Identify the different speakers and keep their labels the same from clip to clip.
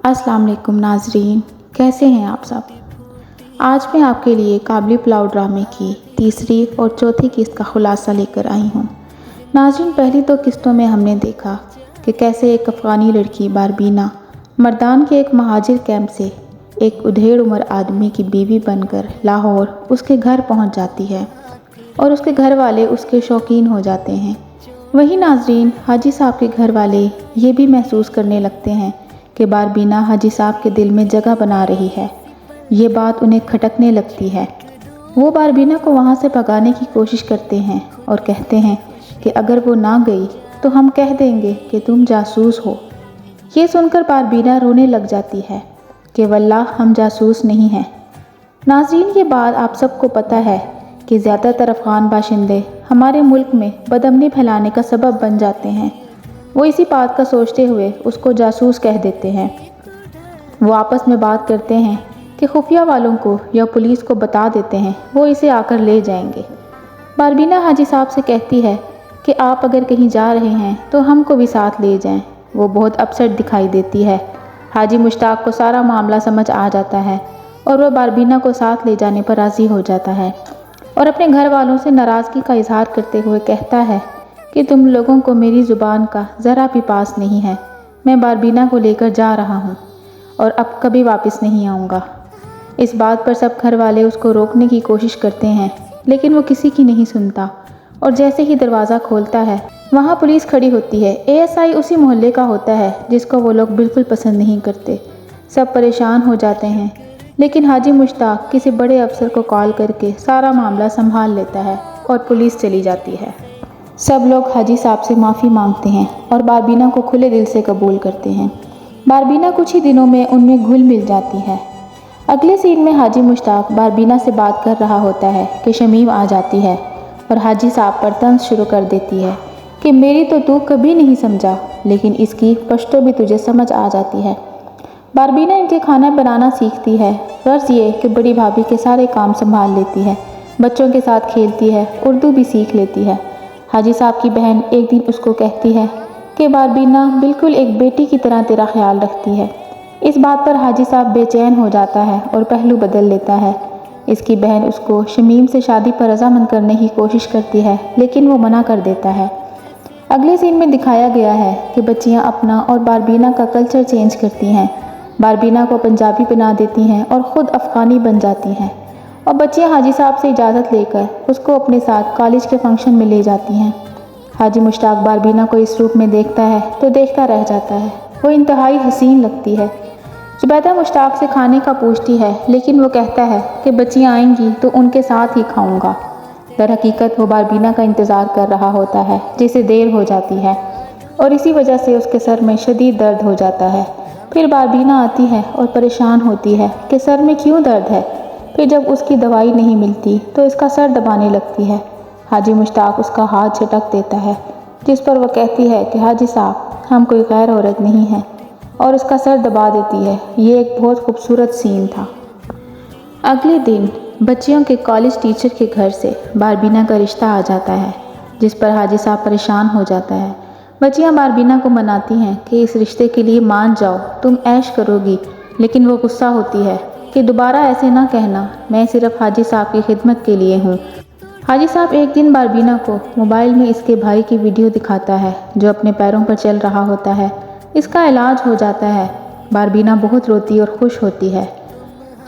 Speaker 1: अस्सलाम वालेकुम नाजरीन, कैसे हैं आप सब। आज मैं आपके लिए काबली पुलाव ड्रामे की तीसरी और चौथी किस्त का खुलासा लेकर आई हूँ। नाजरीन, पहली दो किस्तों में हमने देखा कि कैसे एक अफ़गानी लड़की बारबीना मर्दान के एक महाजिर कैंप से एक उधेड़ उम्र आदमी की बीवी बनकर लाहौर उसके घर पहुँच जाती है और उसके घर वाले उसके शौकीन हो जाते हैं। वहीं नाजरीन, हाजी साहब के घर वाले ये भी महसूस करने लगते हैं कि बारबीना हाजी साहब के दिल में जगह बना रही है। ये बात उन्हें खटकने लगती है। वो बारबीना को वहाँ से भगाने की कोशिश करते हैं और कहते हैं कि अगर वो ना गई तो हम कह देंगे कि तुम जासूस हो। ये सुनकर बारबीना रोने लग जाती है कि वल्लाह हम जासूस नहीं हैं। नाज़रीन, ये बात आप सबको पता है कि ज़्यादातर अफ़गान बाशिंदे हमारे मुल्क में बदअमनी फैलाने का सबब बन जाते हैं। वो इसी बात का सोचते हुए उसको जासूस कह देते हैं। वो आपस में बात करते हैं कि खुफिया वालों को या पुलिस को बता देते हैं, वो इसे आकर ले जाएंगे। बारबीना हाजी साहब से कहती है कि आप अगर कहीं जा रहे हैं तो हमको भी साथ ले जाएं। वो बहुत अपसेट दिखाई देती है। हाजी मुश्ताक को सारा मामला समझ आ जाता है और वह बारबीना को साथ ले जाने पर राज़ी हो जाता है और अपने घर वालों से नाराज़गी का इजहार करते हुए कहता है कि तुम लोगों को मेरी ज़ुबान का ज़रा भी पास नहीं है। मैं बारबीना को लेकर जा रहा हूँ और अब कभी वापस नहीं आऊँगा। इस बात पर सब घर वाले उसको रोकने की कोशिश करते हैं, लेकिन वो किसी की नहीं सुनता और जैसे ही दरवाज़ा खोलता है वहाँ पुलिस खड़ी होती है। एएसआई उसी मोहल्ले का होता है जिसको वो लोग बिल्कुल पसंद नहीं करते। सब परेशान हो जाते हैं, लेकिन हाजी मुश्ताक किसी बड़े अफसर को कॉल करके सारा मामला संभाल लेता है और पुलिस चली जाती है। सब लोग हाजी साहब से माफ़ी मांगते हैं और बारबीना को खुले दिल से कबूल करते हैं। बारबीना कुछ ही दिनों में उनमें घुल मिल जाती है। अगले सीन में हाजी मुश्ताक बारबीना से बात कर रहा होता है कि शमीम आ जाती है और हाजी साहब पर तंज शुरू कर देती है कि मेरी तो तू कभी नहीं समझा, लेकिन इसकी पश्तो भी तुझे समझ आ जाती है। बारबीना इनके खाना बनाना सीखती है। गर्ज ये कि बड़ी भाभी के सारे काम संभाल लेती है, बच्चों के साथ खेलती है, उर्दू भी सीख लेती है। हाजी साहब की बहन एक दिन उसको कहती है कि बारबीना बिल्कुल एक बेटी की तरह तेरा ख्याल रखती है। इस बात पर हाजी साहब बेचैन हो जाता है और पहलू बदल लेता है। इसकी बहन उसको शमीम से शादी पर रजामंद करने की कोशिश करती है, लेकिन वो मना कर देता है। अगले सीन में दिखाया गया है कि बच्चियां अपना और बारबीना का कल्चर चेंज करती हैं। बारबीना को पंजाबी बना देती हैं और ख़ुद अफ़गानी बन जाती हैं और बच्चियां हाजी साहब से इजाज़त लेकर उसको अपने साथ कॉलेज के फंक्शन में ले जाती हैं। हाजी मुश्ताक बारबीना को इस रूप में देखता है तो देखता रह जाता है। वो इंतहाई हसीन लगती है। जुबैदा मुश्ताक से खाने का पूछती है, लेकिन वो कहता है कि बच्चियाँ आएंगी तो उनके साथ ही खाऊंगा। दर हकीकत वो बारबीना का इंतज़ार कर रहा होता है, जिसे देर हो जाती है और इसी वजह से उसके सर में शदीद दर्द हो जाता है। फिर बारबीना आती है और परेशान होती है कि सर में क्यों दर्द है। फिर जब उसकी दवाई नहीं मिलती तो इसका सर दबाने लगती है। हाजी मुश्ताक उसका हाथ झटक देता है, जिस पर वह कहती है कि हाजी साहब, हम कोई गैर औरत नहीं हैं, और उसका सर दबा देती है। ये एक बहुत खूबसूरत सीन था। अगले दिन बच्चियों के कॉलेज टीचर के घर से बारबीना का रिश्ता आ जाता है, जिस पर हाजी साहब परेशान हो जाता है। बच्चियां बारबीना को मनाती हैं कि इस रिश्ते के लिए मान जाओ, तुम ऐश करोगी, लेकिन वो गुस्सा होती है कि दोबारा ऐसे ना कहना, मैं सिर्फ हाजी साहब की खिदमत के लिए हूँ। हाजी साहब एक दिन बारबीना को मोबाइल में इसके भाई की वीडियो दिखाता है जो अपने पैरों पर चल रहा होता है। इसका इलाज हो जाता है। बारबीना बहुत रोती और खुश होती है।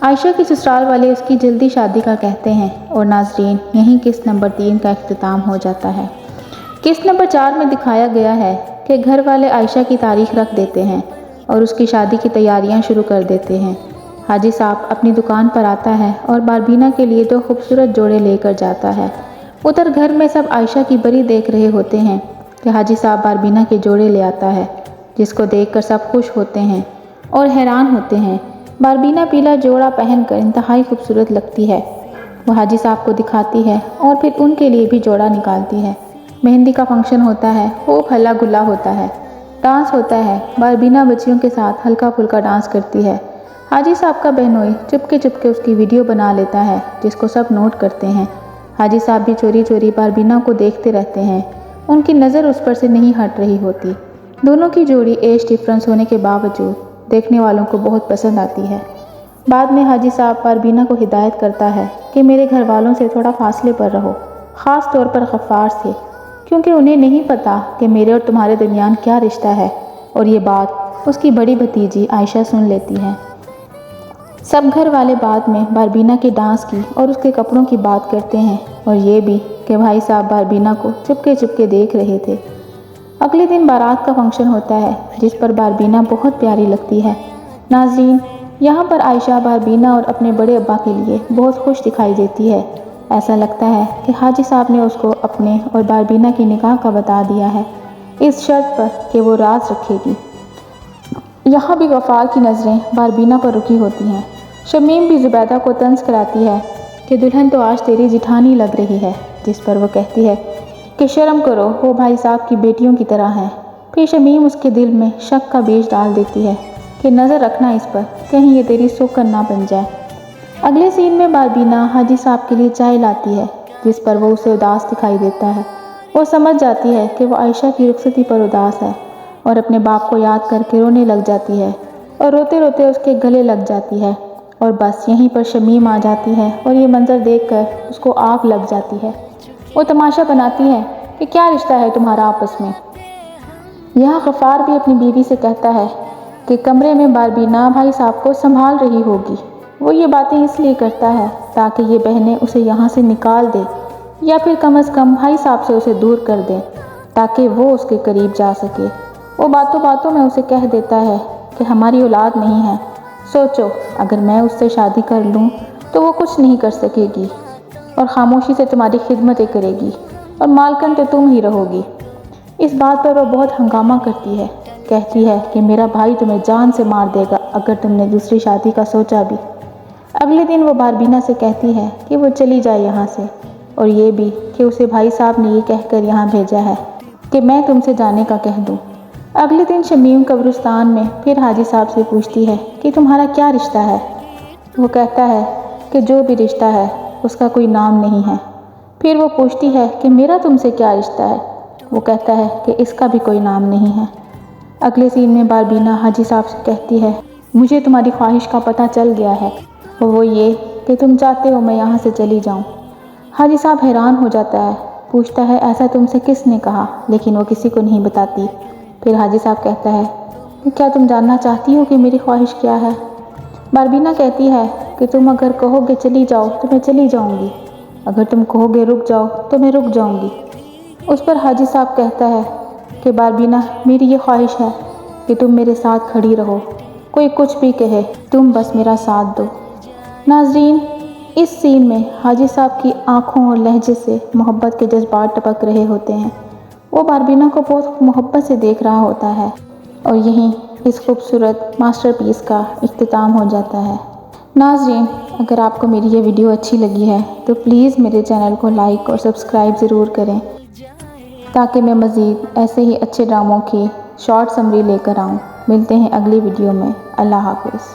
Speaker 1: आयशा की ससुराल वाले उसकी जल्दी शादी का कहते हैं और नाजरीन, यहीं किस्त नंबर 3 का इख्तिताम हो जाता है। किस्त नंबर 4 में दिखाया गया है कि घर वाले आयशा की तारीख रख देते हैं और उसकी शादी की तैयारियां शुरू कर देते हैं। हाजी साहब अपनी दुकान पर आता है और बारबीना के लिए 2 खूबसूरत जोड़े लेकर जाता है। उधर घर में सब आयशा की बरी देख रहे होते हैं कि हाजी साहब बारबीना के जोड़े ले आता है, जिसको देखकर सब खुश होते हैं और हैरान होते हैं। बारबीना पीला जोड़ा पहनकर इंतहाई खूबसूरत लगती है। वो हाजी साहब को दिखाती है और फिर उनके लिए भी जोड़ा निकालती है। मेहंदी का फंक्शन होता है, खूब हल्ला गुल्ला होता है, डांस होता है। बारबीना बच्चियों के साथ हल्का फुल्का डांस करती है। हाजी साहब का बहनोई चुपके चुपके उसकी वीडियो बना लेता है, जिसको सब नोट करते हैं। हाजी साहब भी चोरी चोरी बारबीना को देखते रहते हैं। उनकी नज़र उस पर से नहीं हट रही होती। दोनों की जोड़ी एज डिफरेंस होने के बावजूद دیکھنے والوں کو بہت پسند آتی ہے۔ بعد میں حاجی صاحب باربینا کو ہدایت کرتا ہے کہ میرے گھر والوں سے تھوڑا فاصلے پر رہو، خاص طور پر غفار سے، کیونکہ انہیں نہیں پتہ کہ میرے اور تمہارے درمیان کیا رشتہ ہے۔ اور یہ بات اس کی بڑی بھتیجی عائشہ سن لیتی ہے۔ سب گھر والے بعد میں باربینا کے ڈانس کی اور اس کے کپڑوں کی بات کرتے ہیں، اور یہ بھی کہ بھائی صاحب باربینا کو چپکے چپکے دیکھ رہے تھے۔ اگلے دن بارات کا فنکشن ہوتا ہے جس پر باربینا بہت پیاری لگتی ہے۔ ناظرین، یہاں پر عائشہ باربینا اور اپنے بڑے ابا کے لیے بہت خوش دکھائی دیتی ہے۔ ایسا لگتا ہے کہ حاجی صاحب نے اس کو اپنے اور باربینا کی نکاح کا بتا دیا ہے، اس شرط پر کہ وہ راز رکھے گی۔ یہاں بھی غفار کی نظریں باربینا پر رکی ہوتی ہیں۔ شمیم بھی زبیدہ کو طنز کراتی ہے کہ دلہن تو آج تیری جٹھانی لگ رہی ہے، جس پر وہ کہتی ہے کہ شرم کرو، وہ بھائی صاحب کی بیٹیوں کی طرح ہیں۔ پھر شمیم اس کے دل میں شک کا بیج ڈال دیتی ہے کہ نظر رکھنا اس پر، کہیں یہ تیری سوکن نہ بن جائے۔ اگلے سین میں باربینا حاجی صاحب کے لیے چائے لاتی ہے، جس پر وہ اسے اداس دکھائی دیتا ہے۔ وہ سمجھ جاتی ہے کہ وہ عائشہ کی رخصتی پر اداس ہے اور اپنے باپ کو یاد کر کے رونے لگ جاتی ہے اور روتے روتے اس کے گلے لگ جاتی ہے، اور بس یہیں پر شمیم آ جاتی ہے اور یہ منظر دیکھ کر اس کو آگ لگ جاتی ہے۔ وہ تماشا بناتی ہے کہ کیا رشتہ ہے تمہارا آپس میں۔ یہاں غفار بھی اپنی بیوی سے کہتا ہے کہ کمرے میں باربینا بھائی صاحب کو سنبھال رہی ہوگی۔ وہ یہ باتیں اس لیے کرتا ہے تاکہ یہ بہنیں اسے یہاں سے نکال دے، یا پھر کم از کم بھائی صاحب سے اسے دور کر دیں تاکہ وہ اس کے قریب جا سکے۔ وہ باتوں باتوں میں اسے کہہ دیتا ہے کہ ہماری اولاد نہیں ہے، سوچو اگر میں اس سے شادی کر لوں تو وہ کچھ نہیں کر سکے گی اور خاموشی سے تمہاری خدمتیں کرے گی، اور مالکن تو تم ہی رہو گی۔ اس بات پر وہ بہت ہنگامہ کرتی ہے، کہتی ہے کہ میرا بھائی تمہیں جان سے مار دے گا اگر تم نے دوسری شادی کا سوچا بھی۔ اگلے دن وہ باربینا سے کہتی ہے کہ وہ چلی جائے یہاں سے، اور یہ بھی کہ اسے بھائی صاحب نے یہ کہہ کر یہاں بھیجا ہے کہ میں تم سے جانے کا کہہ دوں۔ اگلے دن شمیم قبرستان میں پھر حاجی صاحب سے پوچھتی ہے کہ تمہارا کیا رشتہ ہے؟ وہ کہتا ہے کہ جو بھی رشتہ ہے اس کا کوئی نام نہیں ہے۔ پھر وہ پوچھتی ہے کہ میرا تم سے کیا رشتہ ہے؟ وہ کہتا ہے کہ اس کا بھی کوئی نام نہیں ہے۔ اگلے سین میں باربینا حاجی صاحب سے کہتی ہے مجھے تمہاری خواہش کا پتہ چل گیا ہے، اور وہ یہ کہ تم چاہتے ہو میں یہاں سے چلی جاؤں۔ حاجی صاحب حیران ہو جاتا ہے، پوچھتا ہے ایسا تم سے کس نے کہا، لیکن وہ کسی کو نہیں بتاتی۔ پھر حاجی صاحب کہتا ہے کہ کیا تم جاننا چاہتی ہو کہ میری خواہش کیا ہے؟ باربینا کہتی ہے کہ تم اگر کہو گے چلی جاؤ تو میں چلی جاؤں گی، اگر تم کہو گے رک جاؤ تو میں رک جاؤں گی۔ اس پر حاجی صاحب کہتا ہے کہ باربینا میری یہ خواہش ہے کہ تم میرے ساتھ کھڑی رہو، کوئی کچھ بھی کہے تم بس میرا ساتھ دو۔ ناظرین، اس سین میں حاجی صاحب کی آنکھوں اور لہجے سے محبت کے جذبات ٹپک رہے ہوتے ہیں۔ وہ باربینا کو بہت محبت سے دیکھ رہا ہوتا ہے، اور یہیں اس خوبصورت ماسٹر پیس کا اختتام ہو جاتا ہے۔ ناظرین، اگر آپ کو میری یہ ویڈیو اچھی لگی ہے تو پلیز میرے چینل کو لائک اور سبسکرائب ضرور کریں تاکہ میں مزید ایسے ہی اچھے ڈراموں کی شارٹ سمری لے کر آؤں۔ ملتے ہیں اگلی ویڈیو میں۔ اللہ حافظ۔